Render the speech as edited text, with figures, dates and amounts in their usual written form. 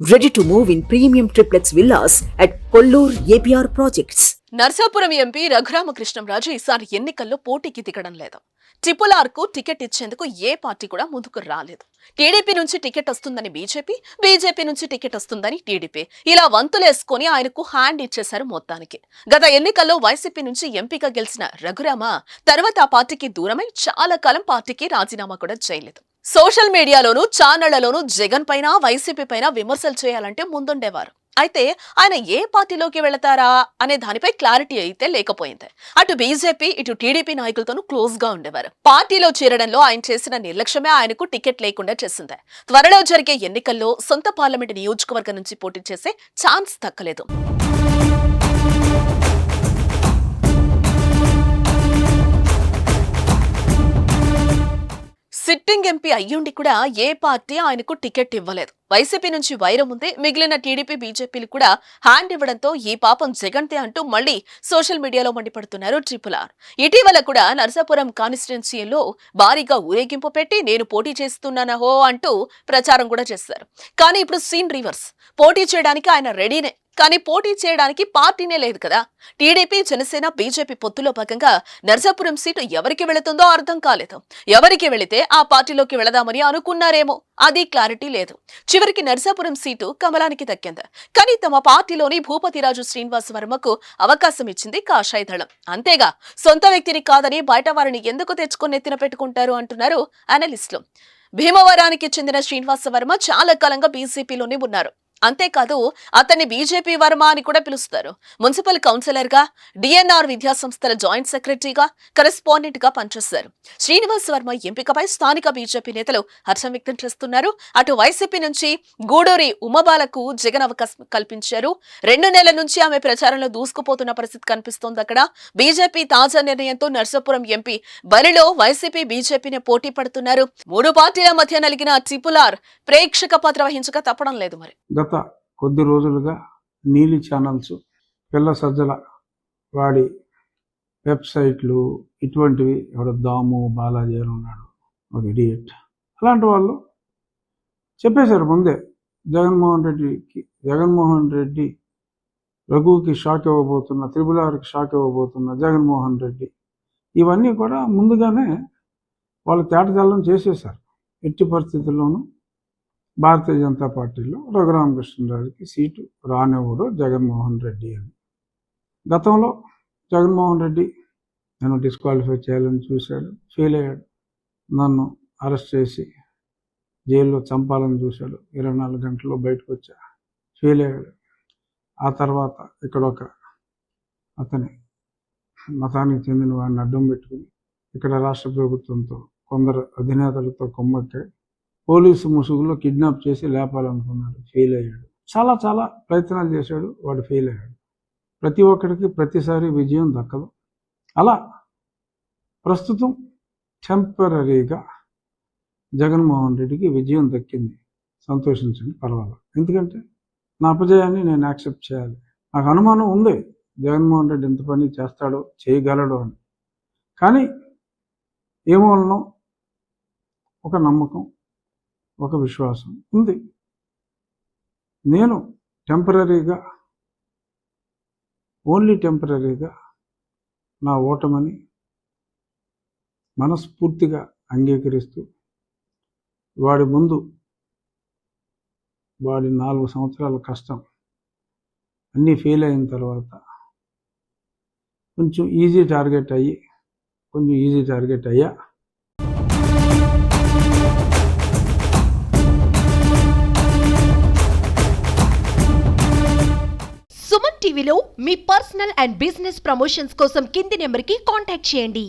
Ready to move in premium triplex villas at Kollur APR Projects. Narsapuram MP Raghurama Krishnam Raju ఈసారి ఎన్నికల్లో పోటీకి దిగడం లేదు. ట్రిపుల్ కు టికెట్ ఇచ్చేందుకు ఏ పార్టీ కూడా ముందుకు రాలేదు. టీడీపీ నుంచి టికెట్ వస్తుందని బీజేపీ నుంచి టికెట్ వస్తుందని టీడీపీ ఇలా వంతులేసుకొని ఆయనకు హ్యాండ్ ఇచ్చేశారు మొత్తానికి. గత ఎన్నికల్లో వైసీపీ నుంచి ఎంపీగా గెలిచిన రఘురామ తర్వాత ఆ పార్టీకి దూరమై చాలా కాలం పార్టీకి రాజీనామా కూడా చేయలేదు. సోషల్ మీడియాలోనూ ఛానళ్లలోనూ జగన్ పైన వైసీపీ పైన విమర్శలు చేయాలంటే ముందుండేవారు. అయితే ఆయన ఏ పార్టీలోకి వెళతారా అనే దానిపై క్లారిటీ అయితే లేకపోయింది. అటు బీజేపీ ఇటు టీడీపీ నాయకులతోనూ క్లోజ్ గా ఉండేవారు. పార్టీలో చేరడంలో ఆయన చేసిన నిర్లక్ష్యమే ఆయనకు టికెట్ లేకుండా చేసింది. త్వరలో జరిగే ఎన్నికల్లో సొంత పార్లమెంట్ నియోజకవర్గం నుంచి పోటీ చేసే ఛాన్స్ దక్కలేదు. సిట్టింగ్ ఎంపీ అయ్యుండి కూడా ఏ పార్టీ ఆయనకు టికెట్ ఇవ్వలేదు. వైసీపీ నుంచి వైరం ఉంది. మిగిలిన టీడీపీ బీజేపీలు కూడా హ్యాండ్ ఇవ్వడంతో ఈ పాపం జగన్తే అంటూ మళ్లీ సోషల్ మీడియాలో మండిపడుతున్నారు ట్రిపుల్ ఆర్. ఇటీవల కూడా నరసాపురం కాన్స్టిట్యున్సీలో భారీగా ఊరేగింపు పెట్టి నేను పోటీ చేస్తున్నానహో అంటూ ప్రచారం కూడా చేశారు. కానీ ఇప్పుడు సీన్ రివర్స్. పోటీ చేయడానికి ఆయన రెడీనే, కానీ పోటీ చేయడానికి పార్టీనే లేదు కదా. టీడీపీ జనసేన బీజేపీ పొత్తులో భాగంగా నర్సాపురం సీటు ఎవరికి వెళుతుందో అర్థం కాలేదు. ఎవరికి వెళితే ఆ పార్టీలోకి వెళదామని అనుకున్నారేమో, అది క్లారిటీ లేదు. చివరికి నర్సాపురం సీటు కమలానికి దక్కింది. కానీ తమ పార్టీలోని భూపతిరాజు శ్రీనివాస్ వర్మకు అవకాశం ఇచ్చింది కాషాయ దళం. అంతేగా సొంత వ్యక్తిని కాదని బయట వారిని ఎందుకు తెచ్చుకొని నెత్తిన పెట్టుకుంటారు అంటున్నారు అనలిస్టులు. భీమవరానికి చెందిన శ్రీనివాస వర్మ చాలా కాలంగా బీజేపీలోనే ఉన్నారు. అంతేకాదు అతన్ని బీజేపీ వర్మ అని కూడా పిలుస్తారు. మున్సిపల్ కౌన్సిలర్ గా, డిఎన్ఆర్ విద్యాసంస్థల జాయింట్ సెక్రటరీగా, కరెస్పాండెంట్ గా పనిచేశారు. శ్రీనివాస్ వర్మ ఎంపికపై స్థానిక బీజేపీ నేతలు హర్షం వ్యక్తం చేస్తున్నారు. అటు వైసీపీ నుంచి గూడూరి ఉమబాలకు జగన్ అవకాశం కల్పించారు. 2 నెలల నుంచి ఆమె ప్రచారంలో దూసుకుపోతున్న పరిస్థితి కనిపిస్తోంది. అక్కడ బీజేపీ తాజా నిర్ణయంతో నర్సాపురం ఎంపీ బరిలో వైసీపీ బీజేపీని పోటీ పడుతున్నారు. 3 పార్టీల మధ్య నలిగిన ట్రిపుల్ ఆర్ ప్రేక్షక పాత్ర వహించక తప్పడం లేదు. మరి గత కొద్ది రోజులుగా నీలి ఛానల్స్, పిల్ల సజ్జల వాడి వెబ్సైట్లు ఇటువంటివి, ఎవడ దాము బాలాజీ అని ఉన్నాడు ఒక ఇడియట్, అలాంటి వాళ్ళు చెప్పేశారు ముందే జగన్మోహన్ రెడ్డి రఘుకి షాక్ ఇవ్వబోతున్న, ట్రిపుల్ ఆర్కి షాక్ ఇవ్వబోతున్న జగన్మోహన్ రెడ్డి, ఇవన్నీ కూడా ముందుగానే వాళ్ళు తేటతెల్లం చేసేశారు. ఎట్టి పరిస్థితుల్లోనూ భారతీయ జనతా పార్టీలో రఘురామకృష్ణరాజుకి సీటు రానివ్వడు జగన్మోహన్ రెడ్డి అని. గతంలో జగన్మోహన్ రెడ్డి నన్ను డిస్క్వాలిఫై చేయాలని చూశాడు, ఫెయిల్ అయ్యాడు. నన్ను అరెస్ట్ చేసి జైల్లో చంపాలని చూశాడు. 24 గంటల్లో బయటకు వచ్చా, ఫెయిల్ అయ్యాడు. ఆ తర్వాత ఇక్కడ ఒక అతని మతానికి చెందిన వాడిని అడ్డం పెట్టుకుని ఇక్కడ రాష్ట్ర ప్రభుత్వంతో కొందరు అధినేతలతో కొమ్మక్కాడు. పోలీసు ముసుగులో కిడ్నాప్ చేసి లేపాలనుకున్నాడు, ఫెయిల్ అయ్యాడు. చాలా ప్రయత్నాలు చేశాడు, వాడు ఫెయిల్ అయ్యాడు. ప్రతి ఒక్కడికి ప్రతిసారి విజయం దక్కదు. అలా ప్రస్తుతం టెంపరీగా జగన్మోహన్ రెడ్డికి విజయం దక్కింది. సంతోషించండి, పర్వాలేదు. ఎందుకంటే నా అపజయాన్ని నేను యాక్సెప్ట్ చేయాలి. నాకు అనుమానం ఉంది జగన్మోహన్ రెడ్డి ఎంత పని చేస్తాడో, చేయగలడో అని. కానీ ఏమోనో ఒక నమ్మకం, ఒక విశ్వాసం ఉంది. నేను ఓన్లీ టెంపరీగా నా ఓటమని మనస్ఫూర్తిగా అంగీకరిస్తూ వాడి ముందు వాడి 4 సంవత్సరాల కష్టం అన్నీ ఫెయిల్ అయిన తర్వాత కొంచెం ఈజీ టార్గెట్ అయ్యా. సుమన్ టీవీలో మీ పర్సనల్ అండ్ బిజినెస్ ప్రమోషన్స్ కోసం కింది నెంబర్కి కాంటాక్ట్ చేయండి.